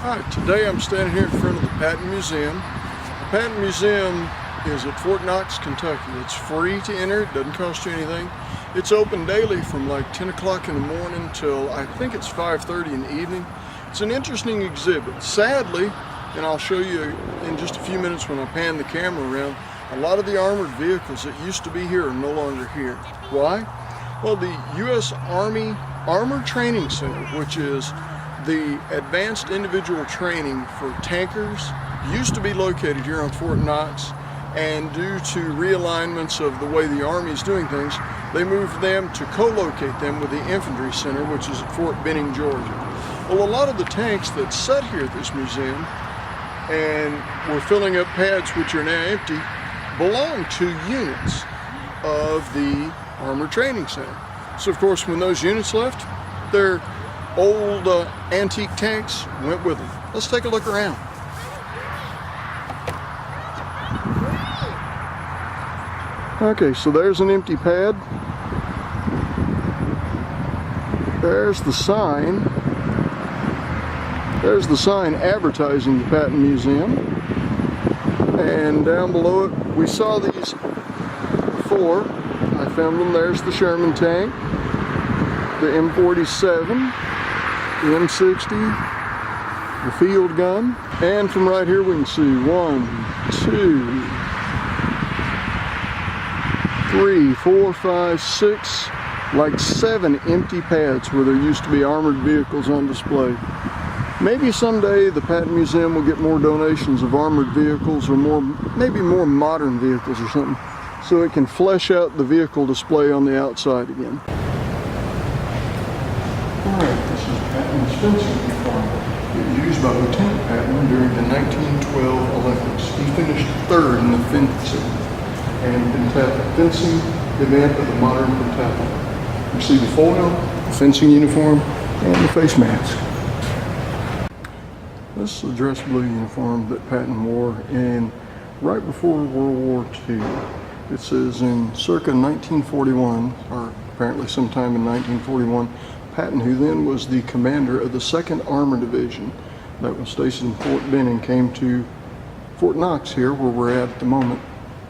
Alright, today I'm standing here in front of the Patton Museum. The Patton Museum is at Fort Knox, Kentucky. It's free to enter, it doesn't cost you anything. It's open daily from like 10 o'clock in the morning till I think it's 5:30 in the evening. It's an interesting exhibit. Sadly, and I'll show you in just a few minutes when I pan the camera around, a lot of the armored vehicles that used to be here are no longer here. Why? Well, the U.S. Army Armored Training Center, which is the advanced individual training for tankers, used to be located here on Fort Knox, and due to realignments of the way the Army is doing things, they moved them to co-locate them with the Infantry Center, which is at Fort Benning, Georgia. Well, a lot of the tanks that sat here at this museum and were filling up pads which are now empty belong to units of the Armored Training Center. So of course, when those units left, their old antique tanks went with them. Let's take a look around. Okay, so there's an empty pad. There's the sign. There's the sign advertising the Patton Museum. And down below it, we saw these before. I found them. There's the Sherman tank, the M47, the M60, the field gun, and from right here we can see 1, 2, 3, 4, 5, 6, like 7 empty pads where there used to be armored vehicles on display. Maybe someday the Patton Museum will get more donations of armored vehicles or maybe more modern vehicles or something, so it can flesh out the vehicle display on the outside again. Alright, this is Patton's fencing uniform. It was used by Lieutenant Patton during the 1912 Olympics. He finished 3rd in the fencing and fencing event of the modern pentathlon. You see the foil, the fencing uniform, and the face mask. This is a dress blue uniform that Patton wore right before World War II. It says in circa 1941, or apparently sometime in 1941, Patton, who then was the commander of the 2nd Armored Division that was stationed in Fort Benning, came to Fort Knox here, where we're at the moment,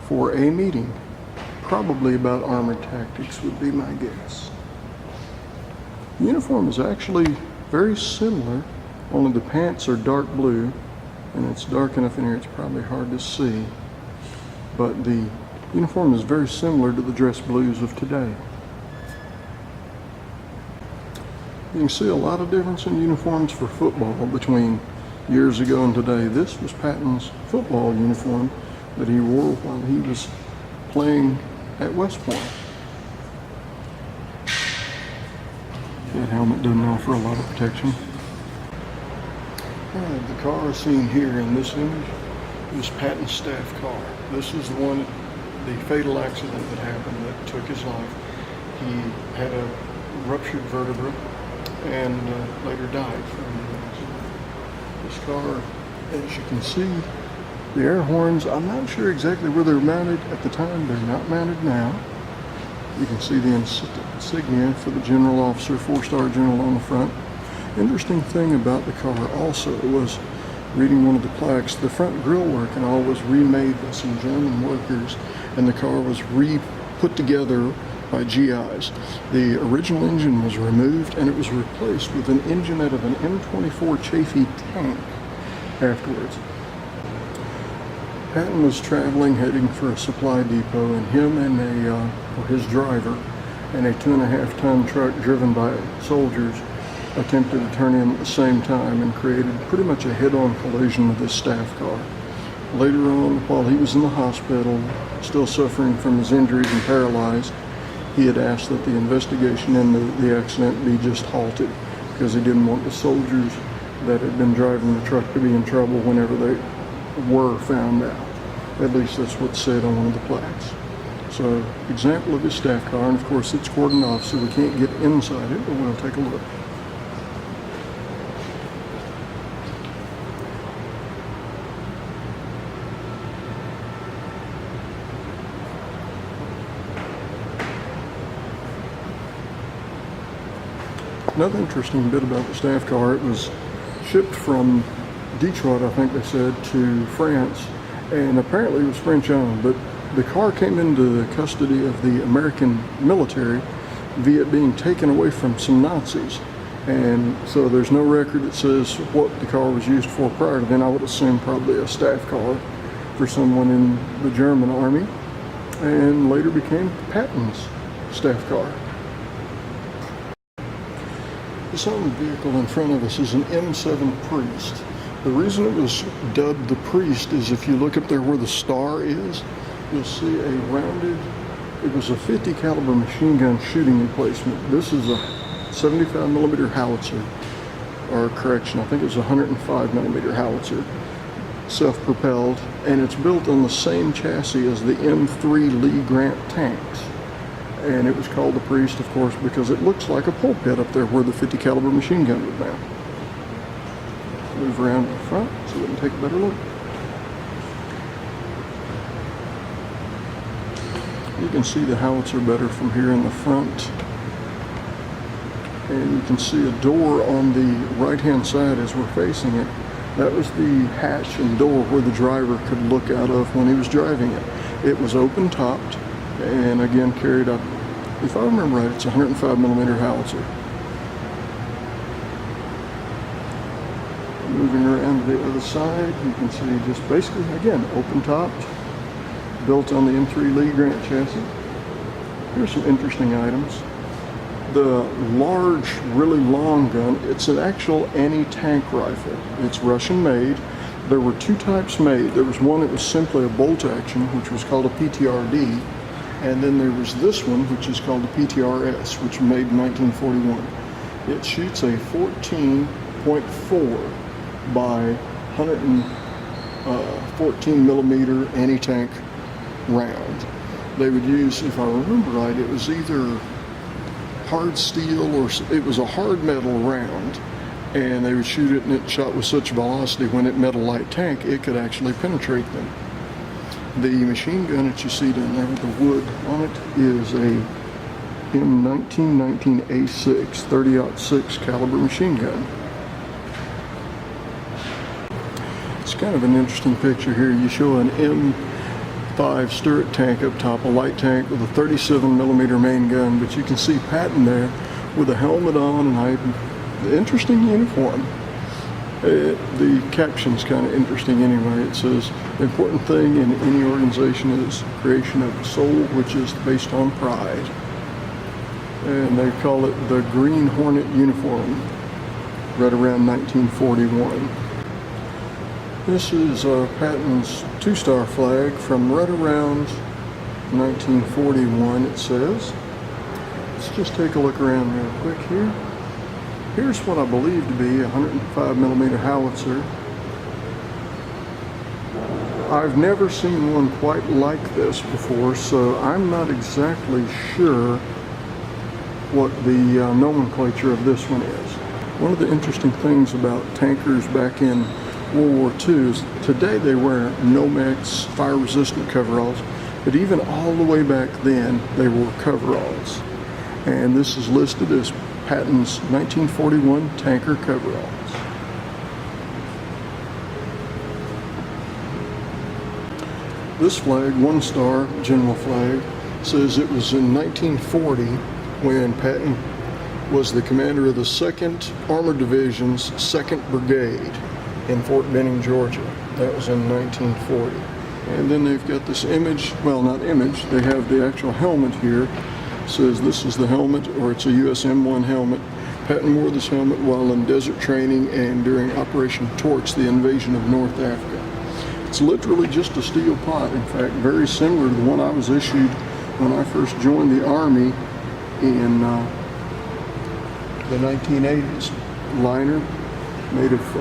for a meeting. Probably about armored tactics would be my guess. The uniform is actually very similar, only the pants are dark blue, and it's dark enough in here it's probably hard to see. But the uniform is very similar to the dress blues of today. You can see a lot of difference in uniforms for football between years ago and today. This was Patton's football uniform that he wore while he was playing at West Point. That helmet doesn't offer a lot of protection. The car seen here in this image is Patton's staff car. This is the one, the fatal accident that happened that took his life. He had a ruptured vertebra and later died from the accident. This car, as you can see, the air horns, I'm not sure exactly where they're mounted at the time. They're not mounted now. You can see the insignia for the general officer, 4-star general on the front. Interesting thing about the car also was reading one of the plaques, the front grille work and all was remade by some German workers, and the car was put together by GIs. The original engine was removed and it was replaced with an engine out of an M24 Chaffee tank afterwards. Patton was traveling, heading for a supply depot, and him and his driver and a 2.5-ton truck driven by soldiers attempted to turn in at the same time and created pretty much a head-on collision with his staff car. Later on, while he was in the hospital, still suffering from his injuries and paralyzed, he had asked that the investigation into the accident be just halted because he didn't want the soldiers that had been driving the truck to be in trouble whenever they were found out. At least that's what's said on one of the plaques. So, example of his staff car, and of course it's cordoned off so we can't get inside it, but we'll take a look. Another interesting bit about the staff car, it was shipped from Detroit, I think they said, to France, and apparently it was French owned, but the car came into the custody of the American military via it being taken away from some Nazis. And so there's no record that says what the car was used for prior to then. I would assume probably a staff car for someone in the German army, and later became Patton's staff car. This armored vehicle in front of us is an M7 Priest. The reason it was dubbed the Priest is if you look up there where the star is, you'll see a rounded, it was a 50 caliber machine gun shooting emplacement. This is a 75 millimeter howitzer, or correction, I think it was a 105 millimeter howitzer, self-propelled, and it's built on the same chassis as the M3 Lee Grant tanks. And it was called the Priest, of course, because it looks like a pulpit up there where the 50 caliber machine gun would mount. Move around to the front so we can take a better look. You can see the howitzer better from here in the front. And you can see a door on the right-hand side as we're facing it. That was the hatch and door where the driver could look out of when he was driving it. It was open-topped and again carried up. If I remember right, it's a 105 millimeter howitzer. Moving around to the other side, you can see just basically, again, open-topped, built on the M3 Lee Grant chassis. Here's some interesting items. The large, really long gun, it's an actual anti-tank rifle. It's Russian-made. There were two types made. There was one that was simply a bolt action, which was called a PTRD, and then there was this one, which is called a PTRS, which was made in 1941. It shoots a 14.4 by 114 millimeter anti-tank round. They would use, if I remember right, it was either hard steel or it was a hard metal round, and they would shoot it and it shot with such velocity when it met a light tank it could actually penetrate them. The machine gun that you see down there with the wood on it is a M1919A6 30-06 caliber machine gun. It's kind of an interesting picture here. You show an M5 Stuart tank up top, a light tank with a 37 millimeter main gun, but you can see Patton there with a helmet on and an interesting uniform. The caption's kind of interesting anyway. It says, the important thing in any organization is creation of a soul which is based on pride. And they call it the Green Hornet uniform, right around 1941. This is Patton's two-star flag from right around 1941, it says. Let's just take a look around real quick here. Here's what I believe to be a 105 millimeter howitzer. I've never seen one quite like this before, so I'm not exactly sure what the nomenclature of this one is. One of the interesting things about tankers back in World War II is today they wear Nomex fire-resistant coveralls, but even all the way back then they wore coveralls. And this is listed as Patton's 1941 tanker coveralls. This flag, one star general flag, says it was in 1940 when Patton was the commander of the 2nd Armored Division's 2nd Brigade in Fort Benning, Georgia. That was in 1940. And then they've got this image, well, not image, they have the actual helmet here. It says this is the helmet, or it's a US M1 helmet. Patton wore this helmet while in desert training and during Operation Torch, the invasion of North Africa. It's literally just a steel pot, in fact, very similar to the one I was issued when I first joined the Army in the 1980s. Liner made of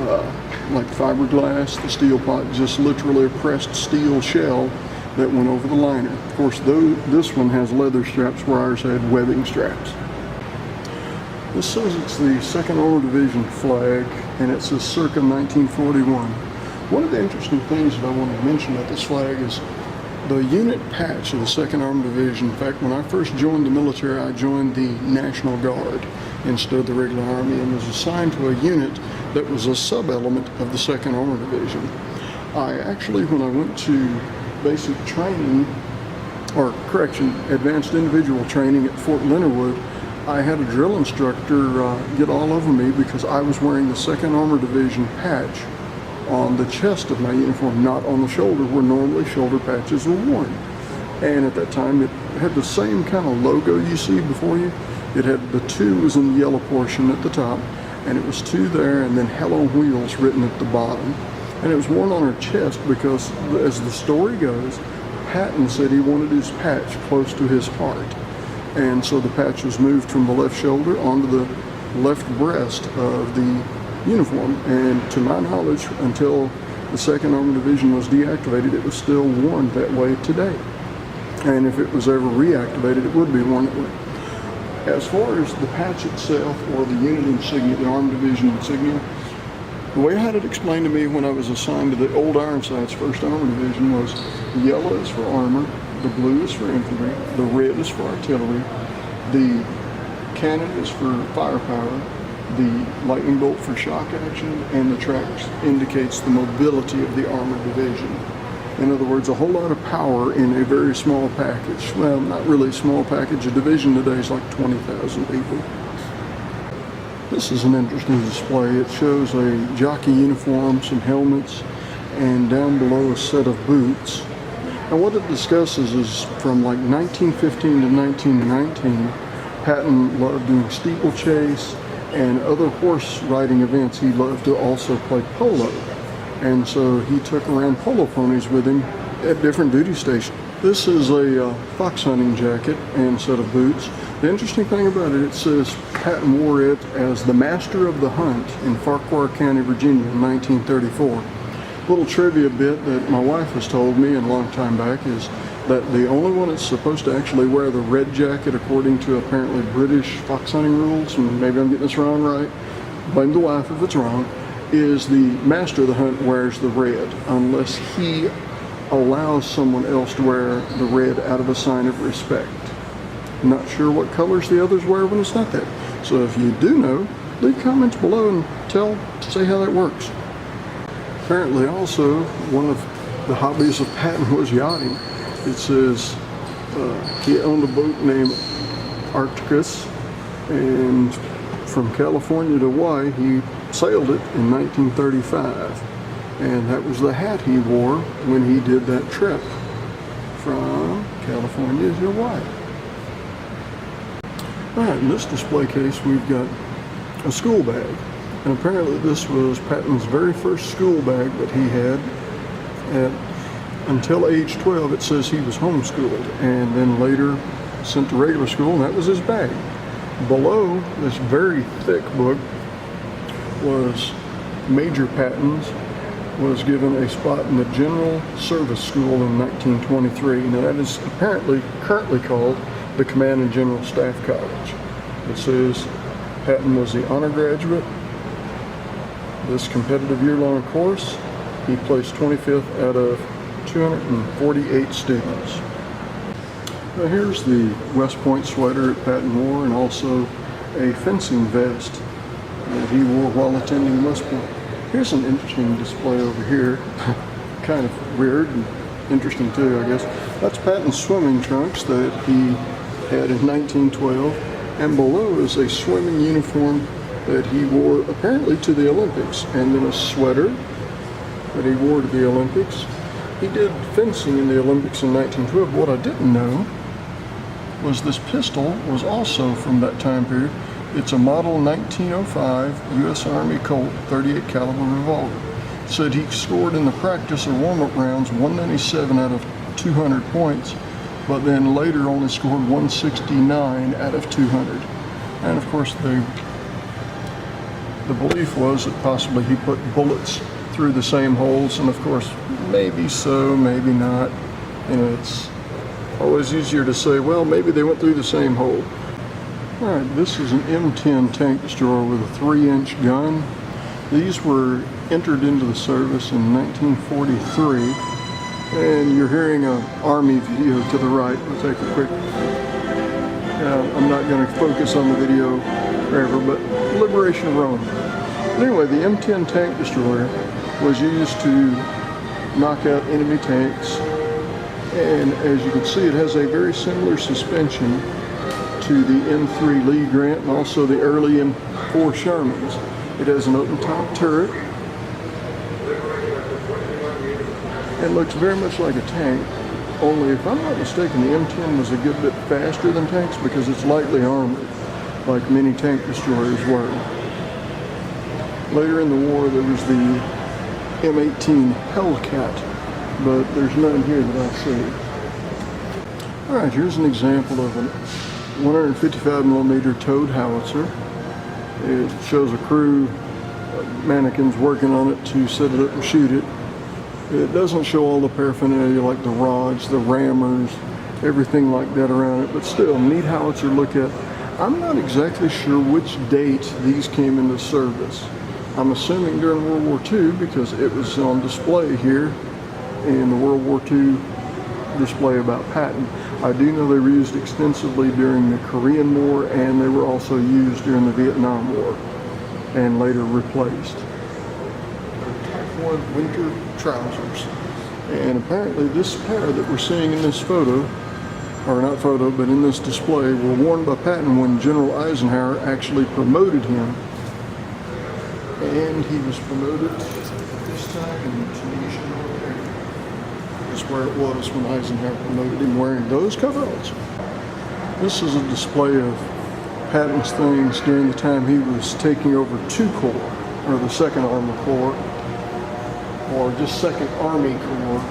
like fiberglass. The steel pot just literally a pressed steel shell that went over the liner. Of course, this one has leather straps where ours had webbing straps. This says it's the 2nd Armored Division flag, and it says circa 1941. One of the interesting things that I want to mention about this flag is the unit patch of the 2nd Armored Division. In fact, when I first joined the military, I joined the National Guard instead of the regular Army and was assigned to a unit that was a sub-element of the 2nd Armored Division. I actually, when I went to basic training, or correction, advanced individual training at Fort Leonard Wood, I had a drill instructor get all over me because I was wearing the 2nd Armored Division patch on the chest of my uniform, not on the shoulder where normally shoulder patches were worn. And at that time it had the same kind of logo you see before you. It had the 2 was in the yellow portion at the top, and it was 2 there, and then Hell on Wheels written at the bottom. And it was worn on her chest because, as the story goes, Patton said he wanted his patch close to his heart. And so the patch was moved from the left shoulder onto the left breast of the uniform. And to my knowledge, until the 2nd Armored Division was deactivated, it was still worn that way today. And if it was ever reactivated, it would be worn that way. As far as the patch itself, or the unit insignia, the Armored Division insignia, the way I had it explained to me when I was assigned to the old Ironsides 1st Armored Division was the yellow is for armor, the blue is for infantry, the red is for artillery, the cannon is for firepower, the lightning bolt for shock action, and the tracks indicates the mobility of the Armored Division. In other words, a whole lot of power in a very small package. Well, not really a small package. A division today is like 20,000 people. This is an interesting display. It shows a jockey uniform, some helmets, and down below a set of boots. And what it discusses is from like 1915 to 1919, Patton loved doing steeplechase and other horse riding events. He loved to also play polo. And so he took around polo ponies with him at different duty stations. This is a fox hunting jacket and set of boots. The interesting thing about it, it says Patton wore it as the master of the hunt in Farquhar County, Virginia in 1934. Little trivia bit that my wife has told me a long time back is that the only one that's supposed to actually wear the red jacket, according to apparently British fox hunting rules, and maybe I'm getting this wrong, right? Blame the wife if it's wrong, is the master of the hunt wears the red, unless he allows someone else to wear the red out of a sign of respect. Not sure what colors the others wear when it's not that. So if you do know, leave comments below and say how that works. Apparently also, one of the hobbies of Patton was yachting. It says he owned a boat named Arcticus, and from California to Hawaii, he sailed it in 1935. And that was the hat he wore when he did that trip from California to Hawaii. Alright, in this display case we've got a school bag. And apparently this was Patton's very first school bag that he had. Until age 12, it says he was homeschooled, and then later sent to regular school, and that was his bag. Below this very thick book was Major Patton's, was given a spot in the General Service School in 1923. Now that is apparently currently called the Command and General Staff College. It says Patton was the honor graduate. This competitive year-long course, he placed 25th out of 248 students. Now here's the West Point sweater that Patton wore, and also a fencing vest that he wore while attending West Point. Here's an interesting display over here. Kind of weird and interesting too, I guess. That's Patton's swimming trunks that he had in 1912. And below is a swimming uniform that he wore apparently to the Olympics. And then a sweater that he wore to the Olympics. He did fencing in the Olympics in 1912. What I didn't know was this pistol was also from that time period. It's a model 1905 U.S. Army Colt 38 caliber revolver. It said he scored in the practice or warm-up rounds 197 out of 200 points, but then later only scored 169 out of 200. And of course the belief was that possibly he put bullets through the same holes, and of course maybe so, maybe not. You know, it's always easier to say, well, maybe they went through the same hole. Alright, this is an M10 tank destroyer with a 3-inch gun. These were entered into the service in 1943, And you're hearing an Army video to the right. We'll take a quick, I'm not going to focus on the video forever, but Liberation of Rome. Anyway, the M10 tank destroyer was used to knock out enemy tanks, and as you can see, it has a very similar suspension to the M3 Lee Grant and also the early M4 Shermans. It has an open top turret and looks very much like a tank, only if I'm not mistaken the M10 was a good bit faster than tanks because it's lightly armored, like many tank destroyers were. Later in the war there was the M18 Hellcat, but there's none here that I see. Alright, here's an example of a 155mm towed howitzer. It shows a crew, mannequins working on it to set it up and shoot it. It doesn't show all the paraphernalia like the rods, the rammers, everything like that around it, but still, neat howitzer to look at. I'm not exactly sure which date these came into service. I'm assuming during World War II because it was on display here in the World War II display about Patton. I do know they were used extensively during the Korean War, and they were also used during the Vietnam War and later replaced. Type 1 winter trousers. And apparently this pair that we're seeing in this photo, or not photo, but in this display, were worn by Patton when General Eisenhower actually promoted him. And he was promoted this time in Tunisia. That's where it was when Eisenhower promoted him, wearing those coveralls. This is a display of Patton's things during the time he was taking over 2 Corps, or the 2nd Army Corps, or just 2nd Army Corps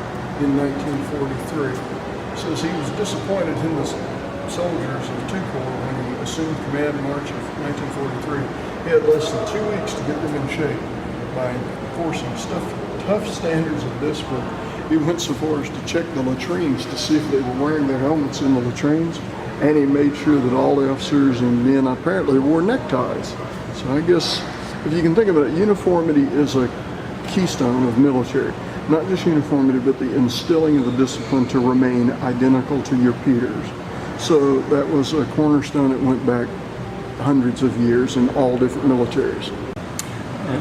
in 1943. It says he was disappointed in the soldiers of 2 Corps when he assumed command in March of 1943. He had less than 2 weeks to get them in shape by enforcing tough standards of discipline. He went so far as to check the latrines to see if they were wearing their helmets in the latrines, and he made sure that all the officers and men apparently wore neckties. So I guess, if you can think about it, uniformity is a keystone of military. Not just uniformity, but the instilling of the discipline to remain identical to your peers. So that was a cornerstone that went back hundreds of years in all different militaries.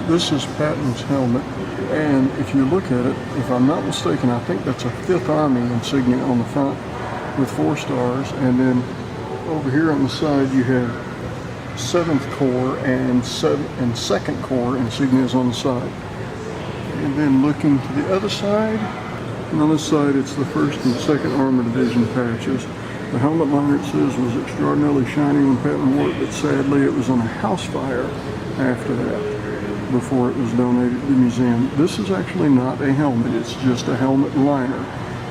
This is Patton's helmet, and if you look at it, if I'm not mistaken, I think that's a 5th Army insignia on the front with 4 stars, and then over here on the side you have 7th Corps and 2nd Corps insignias on the side. And then looking to the other side, and on this side it's the 1st and 2nd Armored Division patches. The helmet liner, it says, was extraordinarily shiny when Patton wore it, but sadly it was on a house fire after that, before it was donated to the museum. This is actually not a helmet, it's just a helmet liner.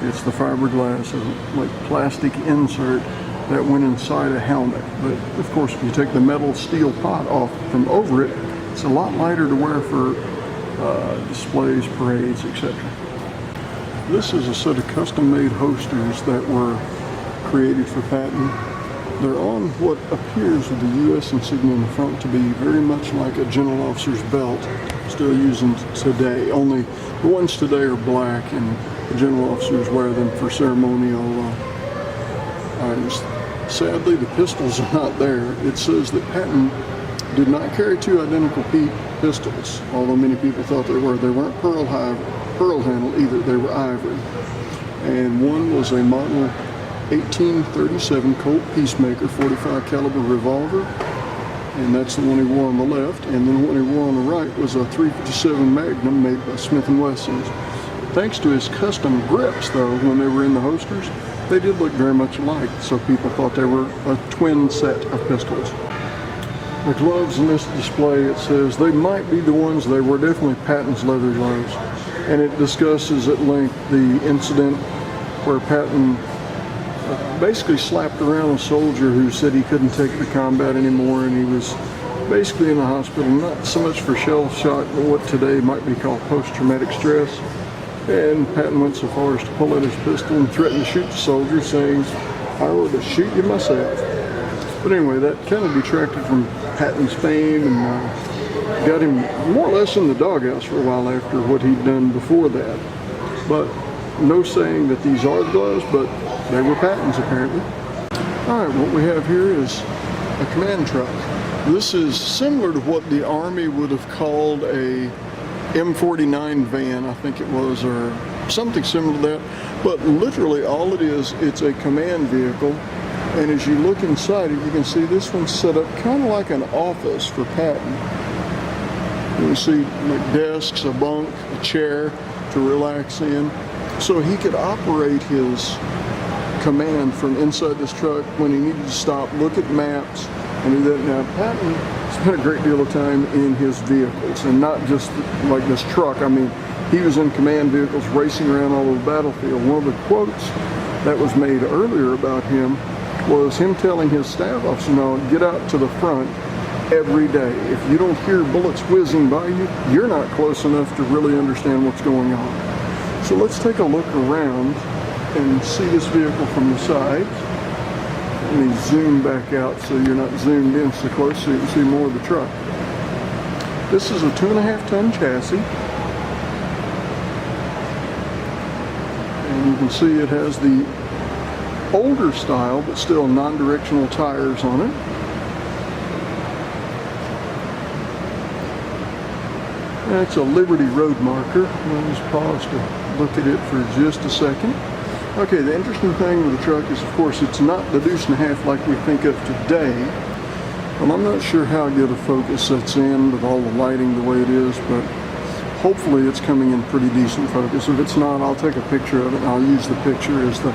It's the fiberglass, like plastic insert that went inside a helmet. But of course, if you take the metal steel pot off from over it, it's a lot lighter to wear for displays, parades, etc. This is a set of custom-made holsters that were created for Patton. They're on what appears with the U.S. insignia in the front to be very much like a general officer's belt, still using today. Only the ones today are black, and the general officers wear them for ceremonial items. Sadly, the pistols are not there. It says that Patton did not carry 2 identical pistols, although many people thought they were. They weren't pearl handle either, they were ivory. And one was a model 1837 Colt Peacemaker 45 caliber revolver, and that's the one he wore on the left, and then the one he wore on the right was a .357 Magnum made by Smith & Wesson's. Thanks to his custom grips, though, when they were in the holsters, they did look very much alike, so people thought they were a twin set of pistols. The gloves in this display, it says they might be the ones, they were definitely Patton's leather gloves, and it discusses at length the incident where Patton basically slapped around a soldier who said he couldn't take the combat anymore, and he was basically in the hospital, not so much for shell shock, but what today might be called post-traumatic stress. And Patton went so far as to pull out his pistol and threaten to shoot the soldier, saying, "I were to shoot you myself." But anyway, that kind of detracted from Patton's fame and got him more or less in the doghouse for a while after what he'd done before that. But no saying that these are the gloves, but they were Patton's apparently. All right, what we have here is a command truck. This is similar to what the Army would have called a M49 van, I think it was, or something similar to that. But literally all it is, it's a command vehicle. And as you look inside it, you can see this one's set up kind of like an office for Patton. You can see like desks, a bunk, a chair to relax in. So he could operate his command from inside this truck when he needed to stop, look at maps, and do that. Now, Patton spent a great deal of time in his vehicles, and not just like this truck. I mean, he was in command vehicles racing around all over the battlefield. One of the quotes that was made earlier about him was him telling his staff officer, "No, get out to the front every day. If you don't hear bullets whizzing by you, you're not close enough to really understand what's going on." So let's take a look around and see this vehicle from the side. Let me zoom back out so you're not zoomed in so close so you can see more of the truck. This is a 2.5-ton chassis. And you can see it has the older style, but still non-directional tires on it. That's a Liberty road marker. I'll just pause to look at it for just a second. Okay, the interesting thing with the truck is, of course, it's not the deuce and a half like we think of today. Well, I'm not sure how good a focus that's in with all the lighting the way it is, but hopefully it's coming in pretty decent focus. If it's not, I'll take a picture of it and I'll use the picture as the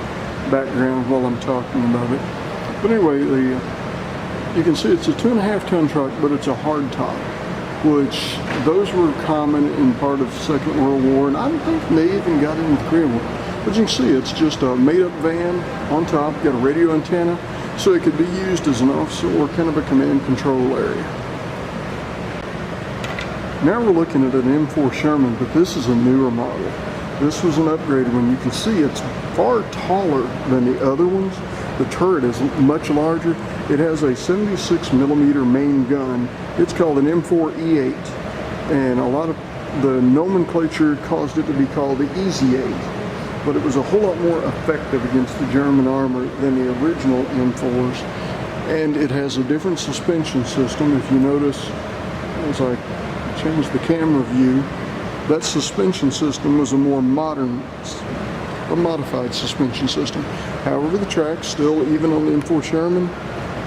background while I'm talking about it. But anyway, you can see it's a 2.5-ton truck, but it's a hard top, which those were common in part of the Second World War, and I think they even got in the Korean War. But you can see it's just a made-up van on top, got a radio antenna, so it could be used as an officer or kind of a command control area. Now we're looking at an M4 Sherman, but this is a newer model. This was an upgraded one. You can see it's far taller than the other ones. The turret is much larger. It has a 76mm main gun. It's called an M4 E8, and a lot of the nomenclature caused it to be called the Easy 8. But it was a whole lot more effective against the German armor than the original M4s. And it has a different suspension system. If you notice, as I change the camera view, that suspension system was a more modern, a modified suspension system. However, the tracks still, even on the M4 Sherman,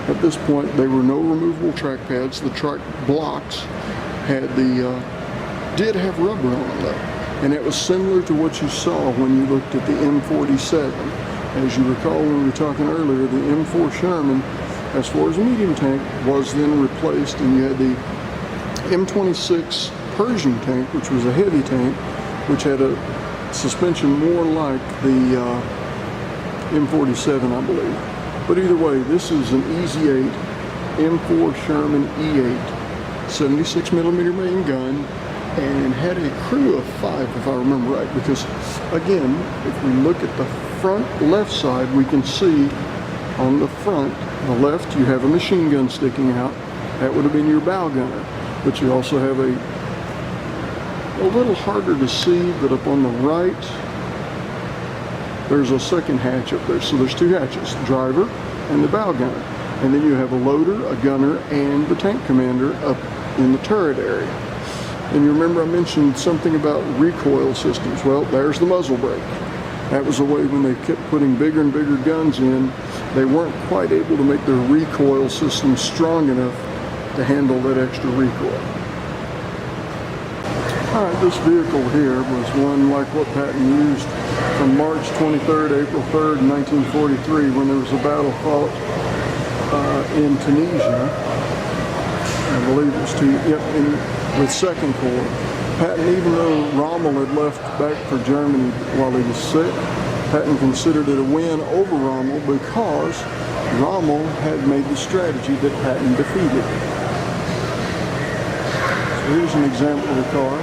at this point, there were no removable track pads. The track blocks had did have rubber on them though. And it was similar to what you saw when you looked at the M47. As you recall when we were talking earlier, the M4 Sherman, as far as a medium tank, was then replaced, and you had the M26 Pershing tank, which was a heavy tank, which had a suspension more like the M47, I believe. But either way, this is an Easy 8 M4 Sherman E8, 76mm main gun, and had a crew of 5, if I remember right, because again, if we look at the front left side, we can see on the front, the left, you have a machine gun sticking out. That would have been your bow gunner. But you also have a little harder to see, but up on the right, there's a second hatch up there. So there's 2 hatches, driver and the bow gunner. And then you have a loader, a gunner, and the tank commander up in the turret area. And you remember I mentioned something about recoil systems. Well, there's the muzzle brake. That was a way when they kept putting bigger and bigger guns in, they weren't quite able to make their recoil system strong enough to handle that extra recoil. All right, this vehicle here was one like what Patton used from March 23rd, April 3rd, 1943, when there was a battle fought in Tunisia. I believe it was with Second Corps. Patton, even though Rommel had left back for Germany while he was sick, Patton considered it a win over Rommel because Rommel had made the strategy that Patton defeated. So here's an example of the car.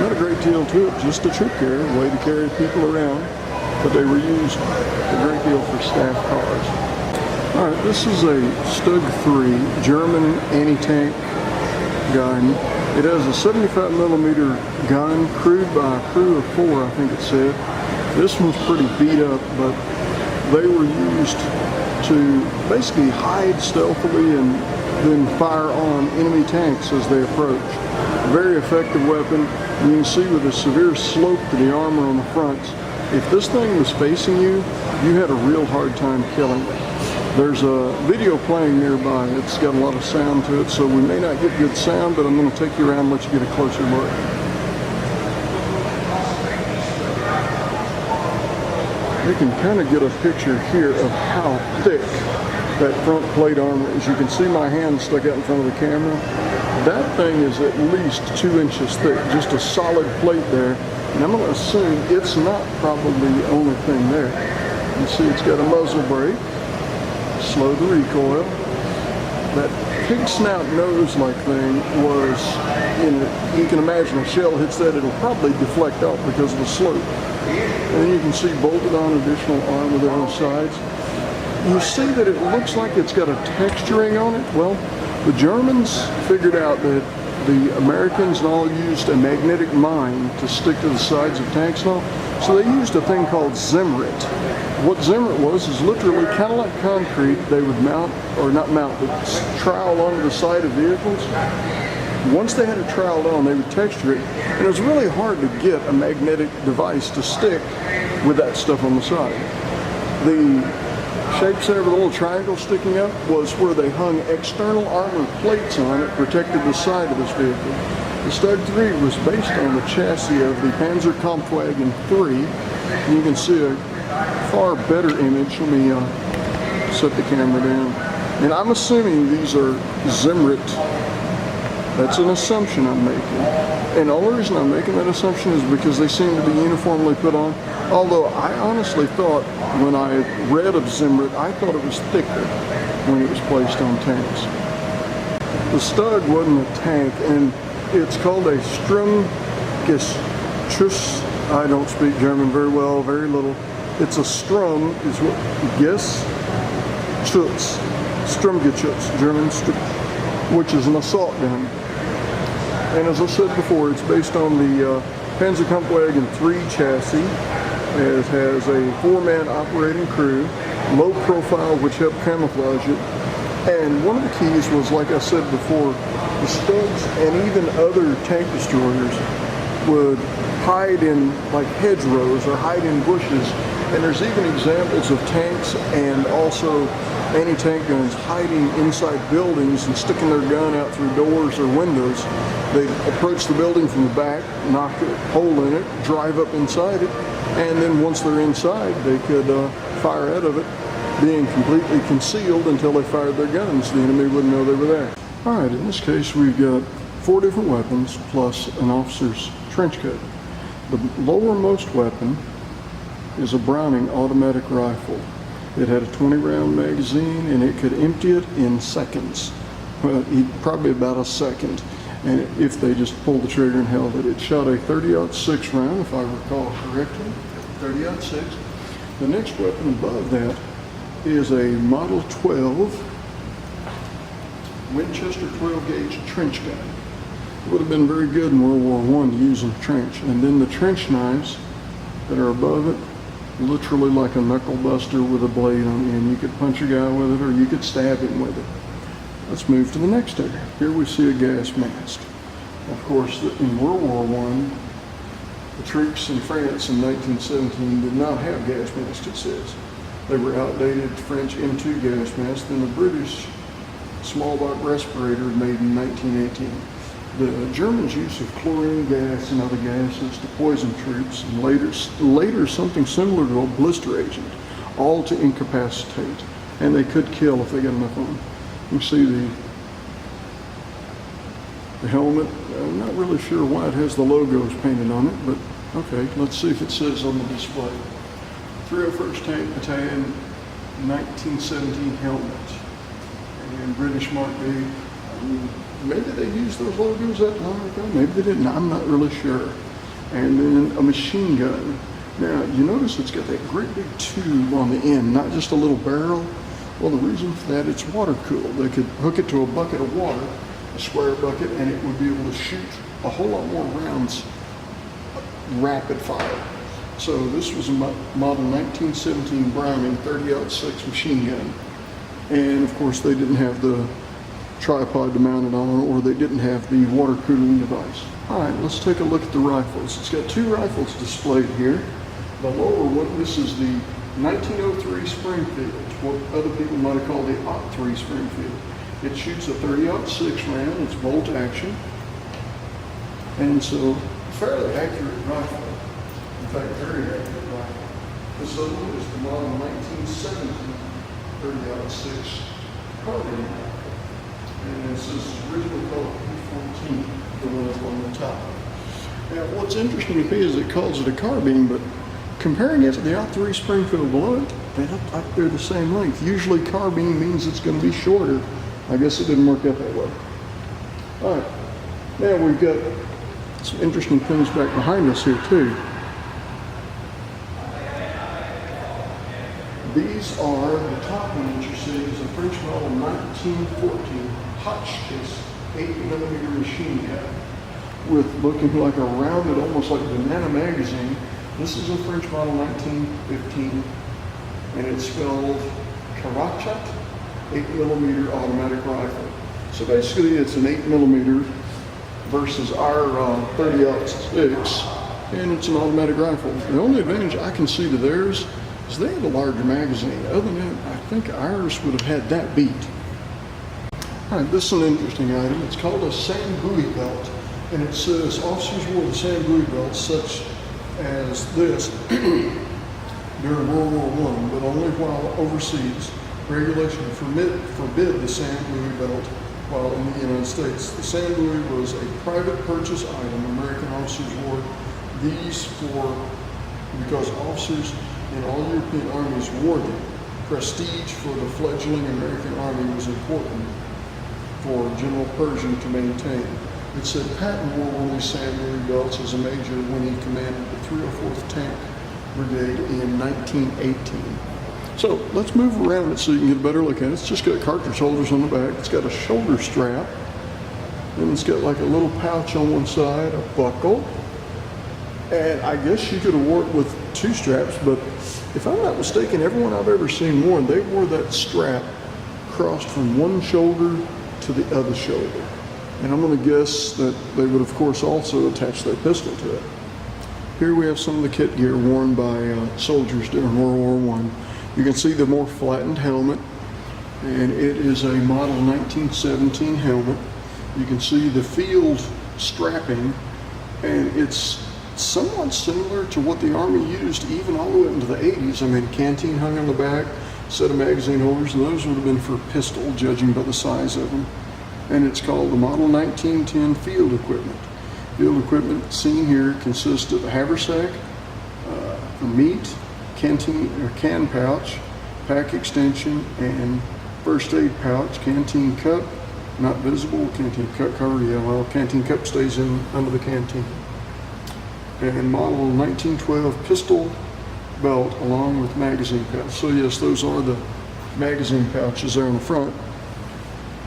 Not a great deal to it, just a troop carrier, a way to carry people around, but they were used a great deal for staff cars. All right, this is a Stug 3 German anti-tank gun. It has a 75 millimeter gun, crewed by a crew of 4, I think it said. This one's pretty beat up, but they were used to basically hide stealthily and then fire on enemy tanks as they approach. Very effective weapon. You can see with a severe slope to the armor on the front, if this thing was facing you, you had a real hard time killing it. There's a video playing nearby. It's got a lot of sound to it, so we may not get good sound, but I'm going to take you around and let you get a closer look. You can kind of get a picture here of how thick that front plate armor is. You can see my hand stuck out in front of the camera. That thing is at least 2 inches thick, just a solid plate there. And I'm going to assume it's not probably the only thing there. You see it's got a muzzle brake, slow the recoil. That pig snout nose-like thing was, you can imagine a shell hits that, it'll probably deflect off because of the slope. And then you can see bolted on additional armor there on the sides. You see that it looks like it's got a texturing on it. Well, the Germans figured out that the Americans and all used a magnetic mine to stick to the sides of tanks and all. So they used a thing called Zimmerit. What Zimmerit was is literally kind of like concrete. They would mount, or not mount, but trowel onto the side of vehicles. Once they had it troweled on, they would texture it. And it was really hard to get a magnetic device to stick with that stuff on the side. The shapes there with a little triangle sticking up was where they hung external armor plates on it, protected the side of this vehicle. The Stug 3 was based on the chassis of the Panzer Kampfwagen 3. And you can see a far better image. Let me set the camera down. And I'm assuming these are Zimmerit. That's an assumption I'm making. And the only reason I'm making that assumption is because they seem to be uniformly put on. Although I honestly thought, when I read of Zimmerit, I thought it was thicker when it was placed on tanks. The Stug wasn't a tank, and it's called a Sturmgeschütz. I don't speak German very well, very little. It's a Sturm, is what, Geschütz, Sturmgeschütz, German, which is an assault gun. And as I said before, it's based on the Panzer Kampfwagen 3 chassis. It has a 4-man operating crew, low profile, which helped camouflage it. And one of the keys was, like I said before, the Stugs and even other tank destroyers would hide in like hedgerows or hide in bushes. And there's even examples of tanks and also anti-tank guns hiding inside buildings and sticking their gun out through doors or windows. They'd approach the building from the back, knock a hole in it, drive up inside it, and then once they're inside, they could fire out of it, being completely concealed until they fired their guns. The enemy wouldn't know they were there. All right, in this case, we've got 4 different weapons plus an officer's trench coat. The lowermost weapon is a Browning automatic rifle. It had a 20-round magazine, and it could empty it in seconds. Well, probably about a second. And if they just pulled the trigger and held it, it shot a 30-06 round, if I recall correctly. 30-06. The next weapon above that is a Model 12 Winchester 12-gauge trench gun. It would have been very good in World War I to use in the trench. And then the trench knives that are above it, literally like a knuckle buster with a blade on the end. You could punch a guy with it, or you could stab him with it. Let's move to the next area. Here we see a gas mask. Of course, in World War I, the troops in France in 1917 did not have gas masks, it says. They were outdated French M2 gas masks, then the British small dot respirator made in 1918. The Germans' use of chlorine gas and other gases to poison troops, and later something similar to a blister agent, all to incapacitate. And they could kill if they got enough on them. You see the helmet. I'm not really sure why it has the logos painted on it, but okay, let's see if it says on the display. 301st Tank Battalion, 1917 helmet. And British Mark B. Maybe they used those logos that long ago, maybe they didn't, I'm not really sure. And then a machine gun. Now, you notice it's got that great big tube on the end, not just a little barrel. Well, the reason for that, it's water cooled. They could hook it to a bucket of water, square bucket, and it would be able to shoot a whole lot more rounds rapid fire. So this was a model 1917 Browning 30-06 machine gun. And of course they didn't have the tripod to mount it on, or they didn't have the water cooling device. All right, let's take a look at the rifles. It's got two rifles displayed here. The lower one, this is the 1903 Springfield, what other people might have called the '03 Springfield. It shoots a 30-06 round, it's bolt action, and so fairly accurate rifle. In fact, very accurate rifle. This other one is the model 1917 30-06 carbine rifle, and this is originally called P14, the one up on the top. Now, what's interesting to me is it calls it a carbine, but comparing it to the '03 Springfield below it, they look like they're the same length. Usually carbine means it's going to be shorter. I guess it didn't work out that way. All right, now we've got some interesting things back behind us here too. These are, the top one that you see is a French model 1914 Hotchkiss 8mm machine gun with looking like a rounded, almost like a banana magazine. This is a French model 1915, and it's spelled Karachat 8mm automatic rifle. So basically it's an 8mm versus our 30-06, and it's an automatic rifle. The only advantage I can see to theirs is they have a larger magazine. Other than that, I think ours would have had that beat. All right, this is an interesting item. It's called a Sambui belt, and it says officers wore the Sambui belt such as this during World War I, but only while overseas. Regulation forbid the Sambui belt while in the United States. The Sambui was a private purchase item. American officers wore these because officers in all European armies wore them. Prestige for the fledgling American army was important for General Pershing to maintain. It said Patton wore one of these Sambui belts as a major when he commanded the 304th Tank Brigade in 1918. So let's move around it so you can get a better look at it. It's just got cartridge holders on the back. It's got a shoulder strap. And it's got like a little pouch on one side, a buckle. And I guess you could have wore it with two straps, but if I'm not mistaken, everyone I've ever seen worn, they wore that strap crossed from one shoulder to the other shoulder. And I'm going to guess that they would, of course, also attach their pistol to it. Here we have some of the kit gear worn by soldiers during World War I. You can see the more flattened helmet, and it is a model 1917 helmet. You can see the field strapping, and it's somewhat similar to what the Army used even all the way into the 80s. I mean, canteen hung on the back, set of magazine holders, and those would have been for pistol, judging by the size of them. And it's called the Model 1910 Field Equipment. Field equipment seen here consists of a haversack for meat, canteen or can pouch, pack extension, and first aid pouch, canteen cup, not visible, canteen cup cover, yeah, well, canteen cup stays in under the canteen. And model 1912 pistol belt along with magazine pouch. So yes, those are the magazine pouches there on the front.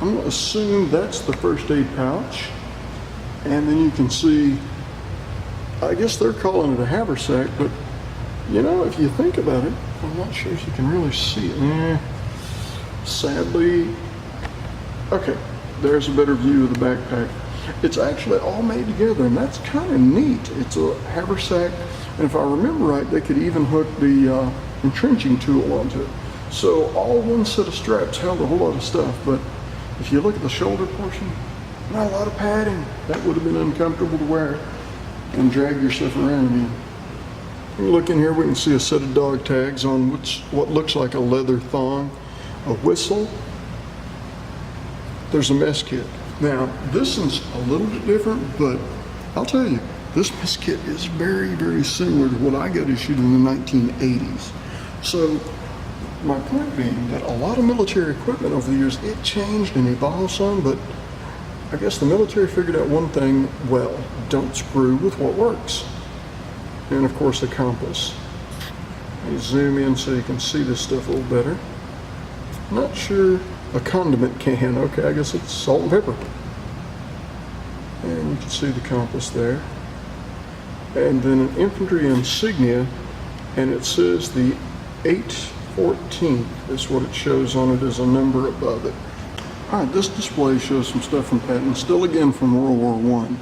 I'm going to assume that's the first aid pouch. And then you can see, I guess they're calling it a haversack, but you know, if you think about it, I'm not sure if you can really see it. Sadly, okay, there's a better view of the backpack. It's actually all made together, and that's kind of neat. It's a haversack, and if I remember right, they could even hook the entrenching tool onto it. So all one set of straps held a whole lot of stuff, but if you look at the shoulder portion, not a lot of padding. That would have been uncomfortable to wear and drag yourself around in. When you look in here, we can see a set of dog tags on what looks like a leather thong, a whistle. There's a mess kit. Now, this is a little bit different, but I'll tell you, this mess kit is very, very similar to what I got issued in the 1980s. So, my point being that a lot of military equipment over the years, it changed and evolved some, but I guess the military figured out one thing well: don't screw with what works. And of course, a compass. Let me zoom in so you can see this stuff a little better. Not sure. A condiment can. Okay, I guess it's salt and pepper. And you can see the compass there. And then an infantry insignia, and it says the 814 is what it shows on it as a number above it. All right, this display shows some stuff from Patton, still again from World War I.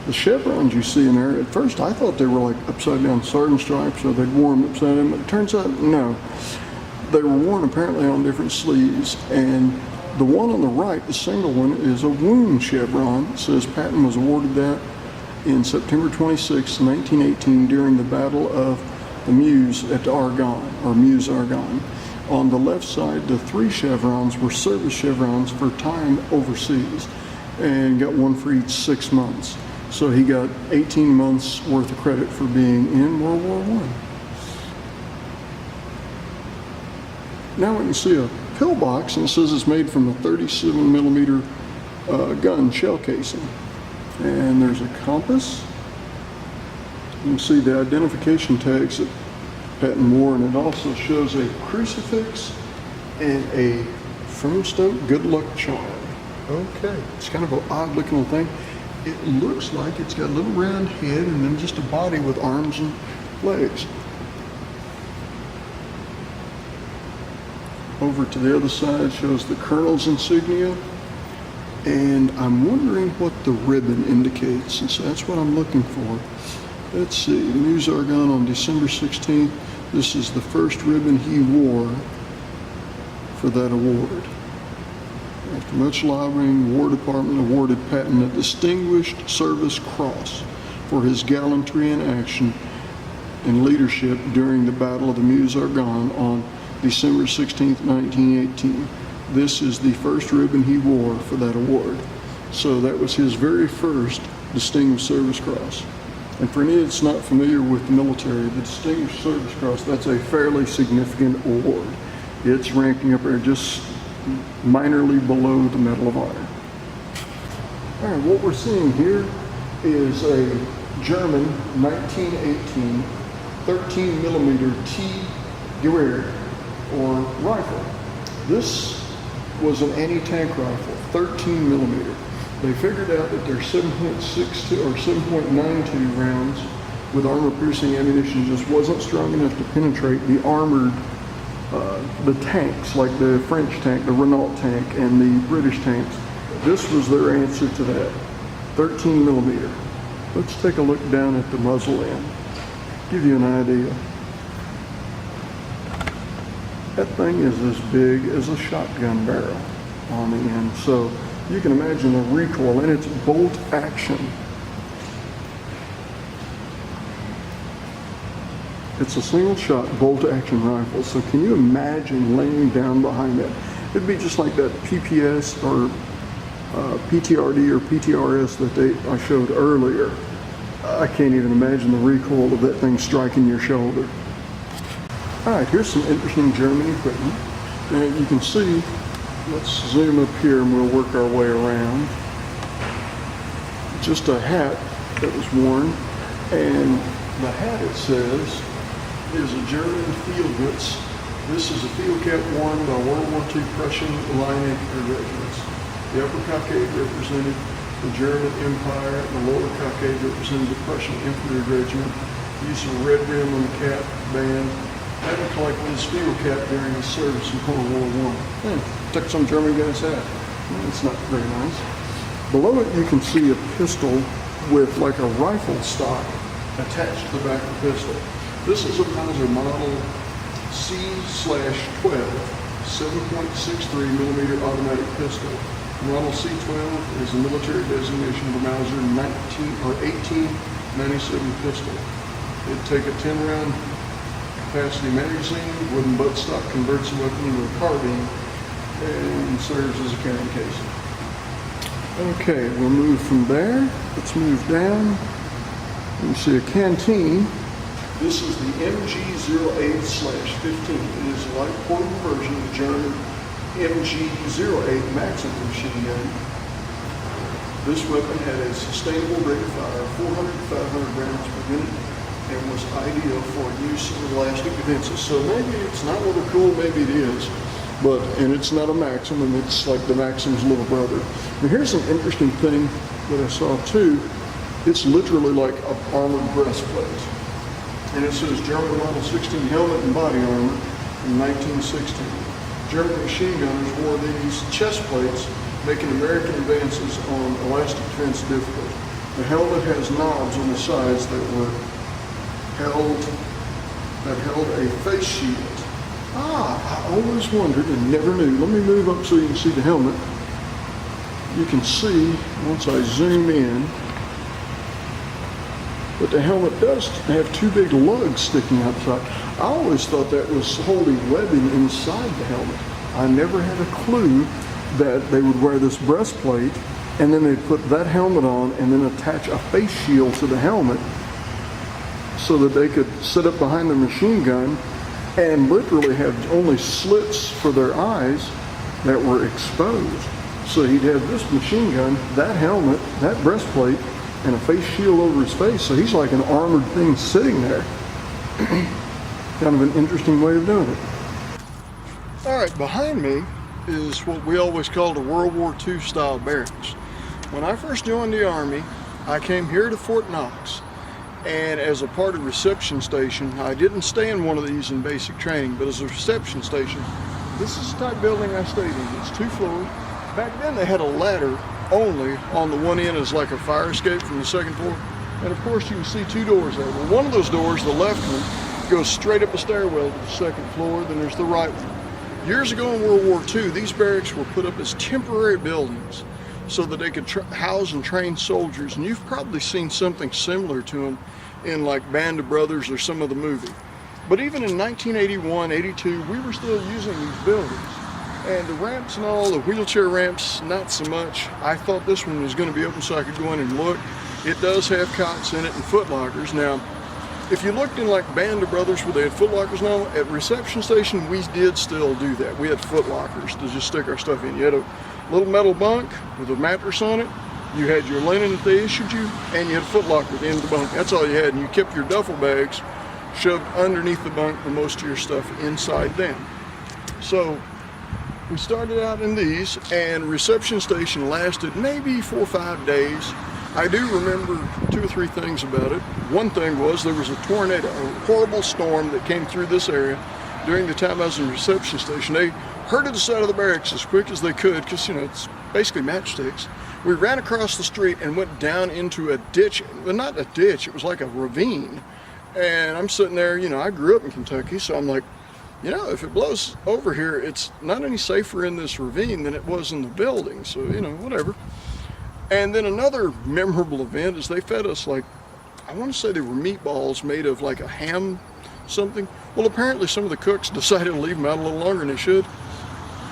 The chevrons you see in there, at first I thought they were like upside down sergeant stripes, or they'd worn them upside down, but it turns out no. They were worn apparently on different sleeves, and the one on the right, the single one, is a wound chevron. It says Patton was awarded that in September 26, 1918 during the Battle of the Meuse at Argonne, or Meuse-Argonne. On the left side, the 3 chevrons were service chevrons for time overseas, and got one for each 6 months. So he got 18 months worth of credit for being in World War I. Now we can see a pillbox, and it says it's made from a 37 millimeter gun shell casing. And there's a compass. You can see the identification tags that Patton wore, and it also shows a crucifix and a firmstone good luck charm. Okay, it's kind of an odd looking thing. It looks like it's got a little round head and then just a body with arms and legs. Over to the other side shows the colonel's insignia, and I'm wondering what the ribbon indicates, and so that's what I'm looking for. Let's see, Meuse-Argonne on December 16th. This is the first ribbon he wore for that award. After much lobbying, the War Department awarded Patton a Distinguished Service Cross for his gallantry in action and leadership during the Battle of the Meuse-Argonne on December 16, 1918. This is the first ribbon he wore for that award. So that was his very first Distinguished Service Cross. And for any that's not familiar with the military, the Distinguished Service Cross, that's a fairly significant award. It's ranking up there just minorly below the Medal of Honor. All right, what we're seeing here is a German 1918 13 millimeter T Gewehr, or rifle. This was an anti-tank rifle, 13 millimeter. They figured out that their 7.62 or 7.92 rounds with armor-piercing ammunition just wasn't strong enough to penetrate the armored, the tanks, like the French tank, the Renault tank, and the British tanks. This was their answer to that, 13 millimeter. Let's take a look down at the muzzle end, give you an idea. That thing is as big as a shotgun barrel on the end, so you can imagine the recoil, and it's bolt action. It's a single shot bolt action rifle, so can you imagine laying down behind that? It'd be just like that PPS or PTRD or PTRS that I showed earlier. I can't even imagine the recoil of that thing striking your shoulder. All right, here's some interesting German equipment. And you can see, let's zoom up here and we'll work our way around. Just a hat that was worn, and the hat, it says, is a German Fieldwitz. This is a field cap worn by World War II Prussian line infantry regiments. The upper cockade represented the German Empire, and the lower cockade represented the Prussian infantry regiment. Use of a red rim on the cap band. Patton collected his field cap during his service in World War I. Took some German guy's hat. It's not very nice. Below it you can see a pistol with like a rifle stock attached to the back of the pistol. This is a Mauser model C/12 7.63 millimeter automatic pistol. Model C12 is a military designation of the Mauser 1897 pistol. It'd take a 10-round capacity magazine, wooden buttstock converts the weapon into a carbine, and serves as a carrying case. Okay, we'll move from there. Let's move down. You see a canteen. This is the MG08/15. It is a light portable version of the German MG08 Maxim machine gun. This weapon had a sustainable rate of fire of 400 to 500 rounds per minute and was ideal for use in elastic defenses. So maybe it's not what cool, maybe it is. And it's not a Maxim, and it's like the Maxim's little brother. Now here's an interesting thing. that I saw too, it's literally like an armored breastplate. And it says German Model 16 helmet and body armor in 1916. German machine gunners wore these chest plates, making American advances on elastic defense difficult. The helmet has knobs on the sides that held a face shield. I always wondered and never knew. Let me move up so you can see the helmet. You can see, once I zoom in, but the helmet does have two big lugs sticking outside. I always thought that was holding webbing inside the helmet. I never had a clue that they would wear this breastplate and then they'd put that helmet on and then attach a face shield to the helmet so that they could sit up behind the machine gun and literally have only slits for their eyes that were exposed. So he'd have this machine gun, that helmet, that breastplate, and a face shield over his face. So he's like an armored thing sitting there. Kind of an interesting way of doing it. All right, behind me is what we always called a World War II style barracks. When I first joined the Army, I came here to Fort Knox, and as a part of reception station, I didn't stay in one of these in basic training, but as a reception station, this is the type of building I stayed in. It's 2 floors. Back then they had a ladder only on the one end as like a fire escape from the 2nd floor. And of course you can see 2 doors there. Well, one of those doors, the left one, goes straight up a stairwell to the 2nd floor, then there's the right one. Years ago in World War II, these barracks were put up as temporary buildings so that they could house and train soldiers. And you've probably seen something similar to them in like Band of Brothers or some of the movie. But even in 1981, 82, we were still using these buildings. And the ramps and all, the wheelchair ramps, not so much. I thought this one was going to be open so I could go in and look. It does have cots in it and foot lockers. Now, if you looked in like Band of Brothers where they had foot lockers and all, at reception station, we did still do that. We had foot lockers to just stick our stuff in. You had a little metal bunk with a mattress on it. You had your linen that they issued you, and you had a foot locker at the end of the bunk. That's all you had. And you kept your duffel bags shoved underneath the bunk with most of your stuff inside them. So we started out in these, and reception station lasted maybe 4 or 5 days. I do remember 2 or 3 things about it. One thing was there was a tornado, a horrible storm that came through this area during the time I was in reception station. They herded us out of the barracks as quick as they could because, you know, it's basically matchsticks. We ran across the street and went down into a ditch. Well, not a ditch, it was like a ravine. And I'm sitting there, you know, I grew up in Kentucky, so I'm like, you know, if it blows over here, it's not any safer in this ravine than it was in the building. So, you know, whatever. And then another memorable event is they fed us like, I want to say they were meatballs made of like a ham something. Well, apparently some of the cooks decided to leave them out a little longer than they should.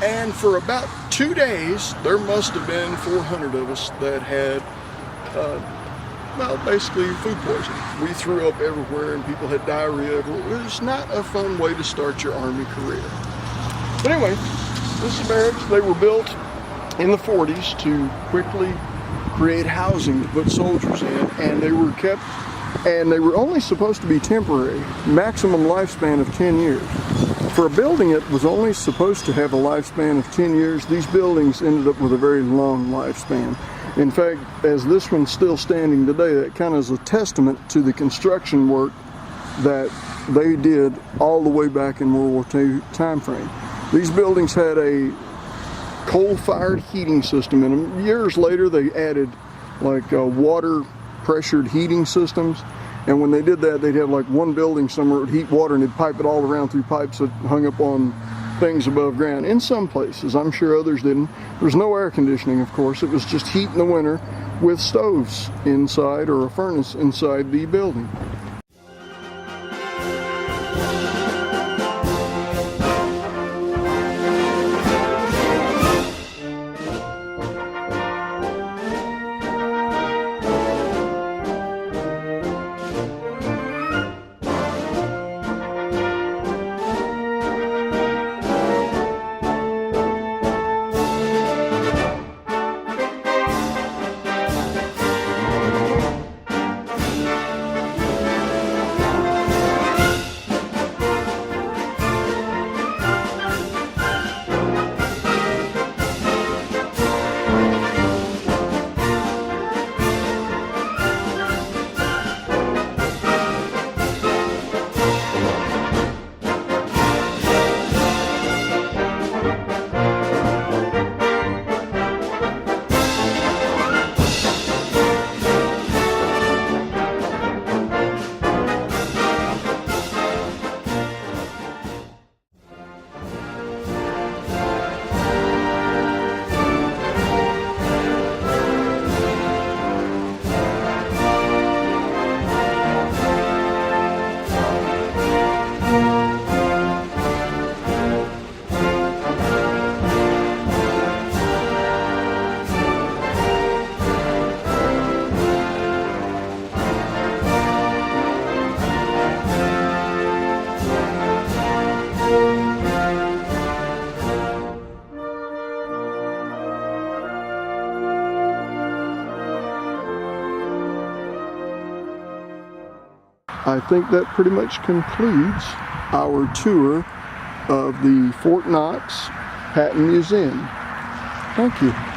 And for about 2 days, there must have been 400 of us that had, well, basically food poisoning. We threw up everywhere and people had diarrhea. It was not a fun way to start your Army career. But anyway, this is barracks. They were built in the 40s to quickly create housing to put soldiers in, and they were kept, and they were only supposed to be temporary, maximum lifespan of 10 years. For a building it was only supposed to have a lifespan of 10 years, these buildings ended up with a very long lifespan. In fact, as this one's still standing today, that kind of is a testament to the construction work that they did all the way back in World War II time frame. These buildings had a coal-fired heating system in them. Years later, they added like water pressured heating systems. And when they did that, they'd have like one building somewhere that would heat water and they'd pipe it all around through pipes that hung up on things above ground. In some places, I'm sure others didn't. There was no air conditioning, of course. It was just heat in the winter with stoves inside or a furnace inside the building. I think that pretty much concludes our tour of the Fort Knox Patton Museum. Thank you.